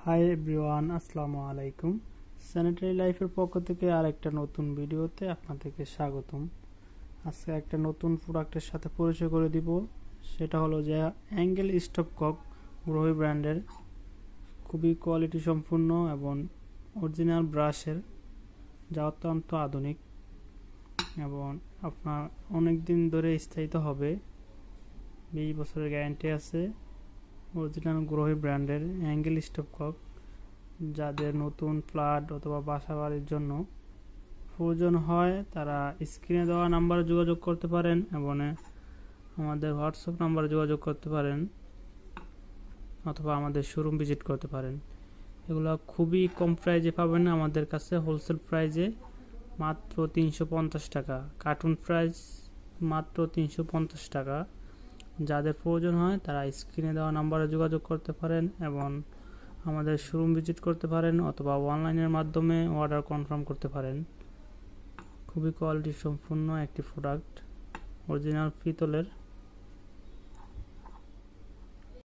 Hi everyone, আসসালামু আলাইকুম। Sanitary লাইফের পক্ষ থেকে আরেকটা নতুন ভিডিওতে আপনাদেরকে স্বাগতম। আজকে একটা নতুন প্রোডাক্টের সাথে পরিচয় করে দিব। সেটা হলো যে অ্যাঙ্গেল স্টপকক গ্রোহি ব্র্যান্ডের খুবই কোয়ালিটি সম্পূর্ণ এবং অরিজিনাল ব্রাশের, যা অত্যন্ত আধুনিক এবং আপনার অনেক দিন ধরে স্থায়িত হবে। 20 বছরের গ্যারান্টি আছে। অরিজিনাল গ্রোহি ব্র্যান্ডের অ্যাঙ্গেল স্টপকক, যাদের নতুন ফ্ল্যাট অথবা বাসা বাড়ির জন্য প্রয়োজন হয় তারা স্ক্রিনে দেওয়া নাম্বারে যোগাযোগ করতে পারেন এবং আমাদের হোয়াটসঅ্যাপ নাম্বারে যোগাযোগ করতে পারেন অথবা আমাদের শোরুম ভিজিট করতে পারেন। এগুলো খুবই কম প্রাইজে পাবেন আমাদের কাছে, হোলসেল প্রাইজে মাত্র 350 টাকা। কার্টুন প্রাইস মাত্র 350 টাকা। যাদের প্রয়োজন হয় তারা স্ক্রিনে দেওয়া নাম্বারে যোগাযোগ করতে পারেন এবং আমাদের শোরুম ভিজিট করতে পারেন অথবা অনলাইনের মাধ্যমে অর্ডার কনফার্ম করতে পারেন। খুবই কোয়ালিটি সম্পূর্ণ একটি প্রোডাক্ট, অরিজিনাল পিতলের।